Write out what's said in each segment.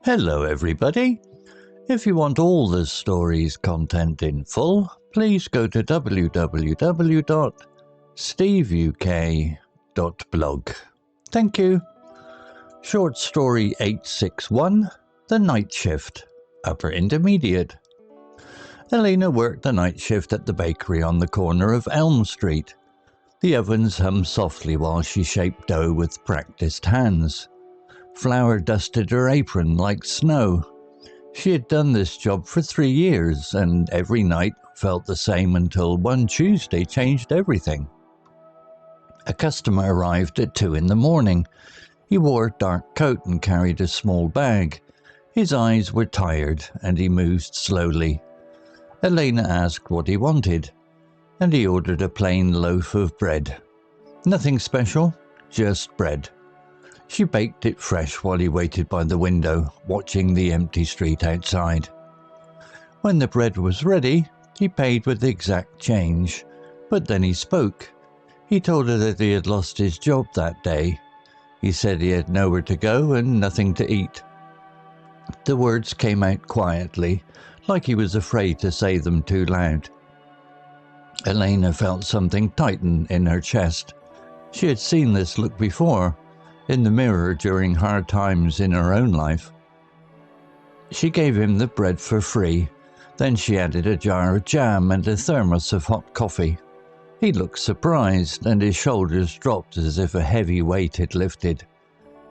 Hello everybody. If you want all the story's content in full, please go to www.steveuk.blog. Thank you. Short story 861, The Night Shift, Upper Intermediate. Elena worked the night shift at the bakery on the corner of Elm Street. The ovens hummed softly while she shaped dough with practiced hands. Flour dusted her apron like snow. She had done this job for 3 years, and every night felt the same until one Tuesday changed everything. A customer arrived at 2 a.m. He wore a dark coat and carried a small bag. His eyes were tired, and he moved slowly. Elena asked what he wanted, and he ordered a plain loaf of bread. Nothing special, just bread. She baked it fresh while he waited by the window, watching the empty street outside. When the bread was ready, he paid with the exact change, but then he spoke. He told her that he had lost his job that day. He said he had nowhere to go and nothing to eat. The words came out quietly, like he was afraid to say them too loud. Elena felt something tighten in her chest. She had seen this look before, in the mirror during hard times in her own life. She gave him the bread for free. Then she added a jar of jam and a thermos of hot coffee. He looked surprised, and his shoulders dropped as if a heavy weight had lifted.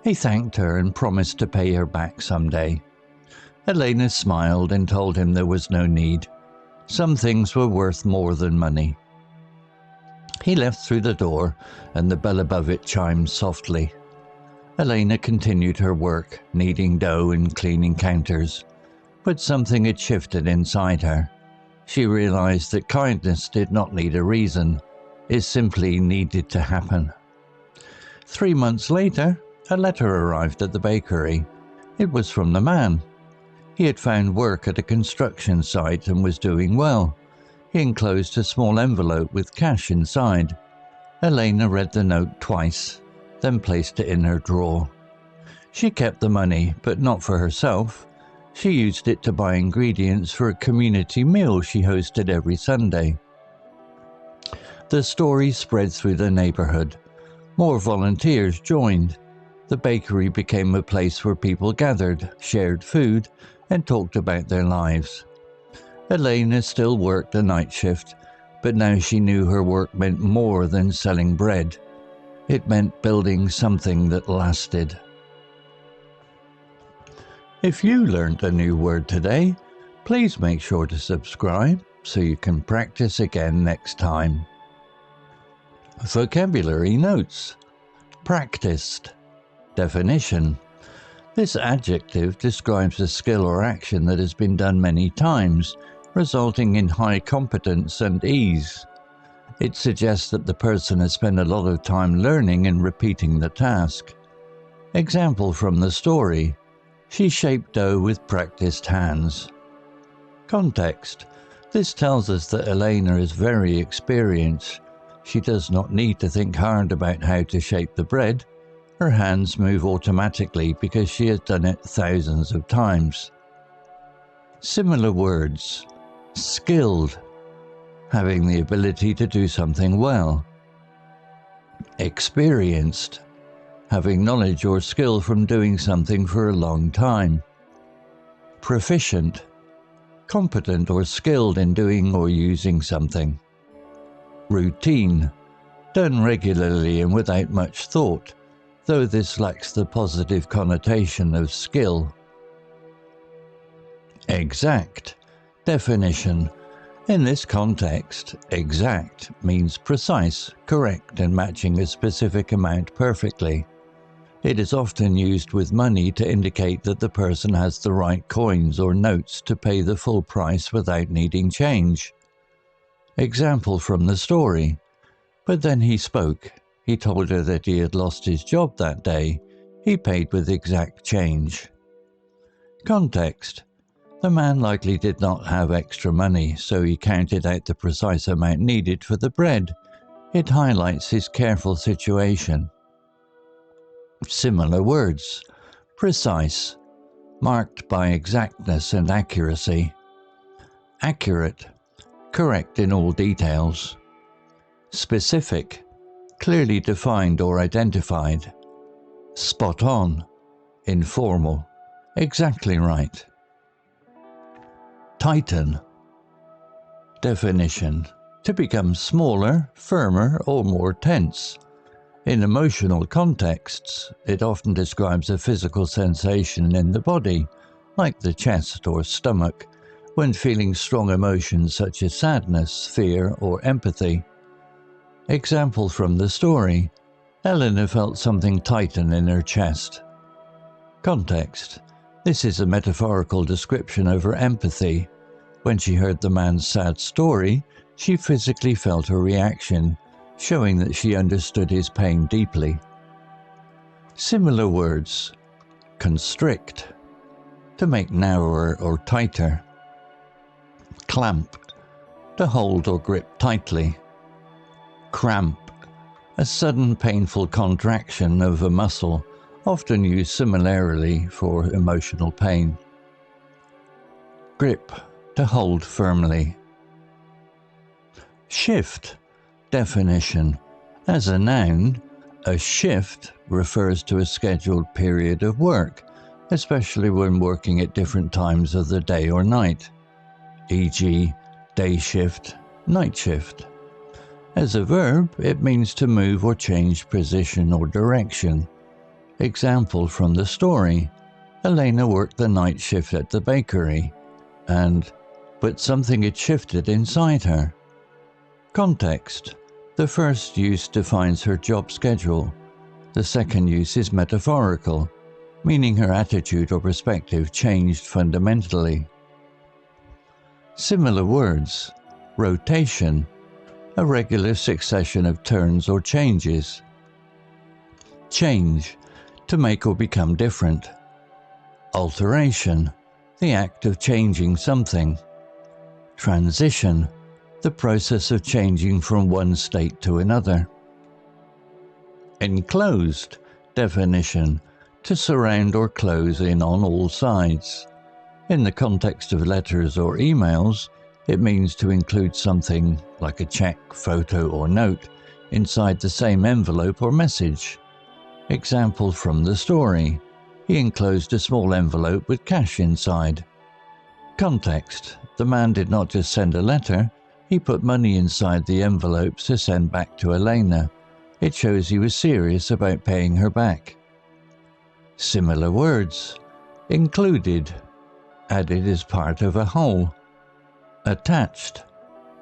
He thanked her and promised to pay her back someday. Elena smiled and told him there was no need. Some things were worth more than money. He left through the door, and the bell above it chimed softly. Elena continued her work, kneading dough and cleaning counters. But something had shifted inside her. She realized that kindness did not need a reason. It simply needed to happen. 3 months later, a letter arrived at the bakery. It was from the man. He had found work at a construction site and was doing well. He enclosed a small envelope with cash inside. Elena read the note twice, then placed it in her drawer. She kept the money, but not for herself. She used it to buy ingredients for a community meal she hosted every Sunday. The story spread through the neighborhood. More volunteers joined. The bakery became a place where people gathered, shared food, and talked about their lives. Elena still worked a night shift, but now she knew her work meant more than selling bread. It meant building something that lasted. If you learned a new word today, please make sure to subscribe so you can practice again next time. Vocabulary notes. Practiced. Definition. This adjective describes a skill or action that has been done many times, resulting in high competence and ease. It suggests that the person has spent a lot of time learning and repeating the task. Example from the story. She shaped dough with practiced hands. Context. This tells us that Elena is very experienced. She does not need to think hard about how to shape the bread. Her hands move automatically because she has done it thousands of times. Similar words. Skilled. Having the ability to do something well. Experienced. Having knowledge or skill from doing something for a long time. Proficient. Competent or skilled in doing or using something. Routine. Done regularly and without much thought, though this lacks the positive connotation of skill. Exact. Definition. In this context, exact means precise, correct, and matching a specific amount perfectly. It is often used with money to indicate that the person has the right coins or notes to pay the full price without needing change. Example from the story. But then he spoke. He told her that he had lost his job that day. He paid with exact change. Context. The man likely did not have extra money, so he counted out the precise amount needed for the bread. It highlights his careful situation. Similar words. Precise. marked by exactness and accuracy. Accurate, correct in all details. Specific, clearly defined or identified. Spot on, informal, exactly right. Tighten. Definition: to become smaller, firmer, or more tense. In emotional contexts, it often describes a physical sensation in the body, like the chest or stomach, when feeling strong emotions such as sadness, fear, or empathy. Example from the story: Elena felt something tighten in her chest. Context: this is a metaphorical description of her empathy. When she heard the man's sad story, she physically felt a reaction, showing that she understood his pain deeply. Similar words: constrict, to make narrower or tighter. Clamp, to hold or grip tightly. Cramp, a sudden painful contraction of a muscle, often used similarly for emotional pain. Grip, to hold firmly. Shift. Definition: as a noun, a shift refers to a scheduled period of work, especially when working at different times of the day or night, e.g., day shift, night shift. As a verb, it means to move or change position or direction. Example from the story: Elena worked the night shift at the bakery, and but something had shifted inside her. Context: the first use defines her job schedule. The second use is metaphorical, meaning her attitude or perspective changed fundamentally. Similar words: rotation, a regular succession of turns or changes. Change, to make or become different. Alteration, the act of changing something. Transition, the process of changing from one state to another. Enclosed. Definition: to surround or close in on all sides. In the context of letters or emails, it means to include something, like a check, photo, or note, inside the same envelope or message. Example from the story: he enclosed a small envelope with cash inside. Context: the man did not just send a letter, he put money inside the envelopes to send back to Elena. It shows he was serious about paying her back. Similar words: included, added as part of a whole. Attached,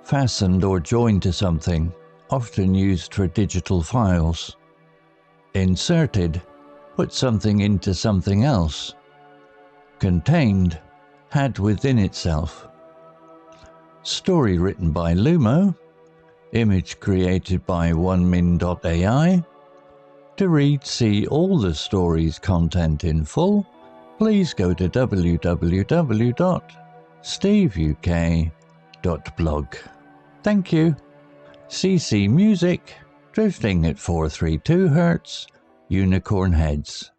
fastened or joined to something, often used for digital files. Inserted, put something into something else. Contained, had within itself. Story written by Lumo. Image created by onemin.ai. To read, see all the story's content in full, please go to www.steveuk.blog. Thank you. CC Music, drifting at 432 Hz, Unicorn Heads.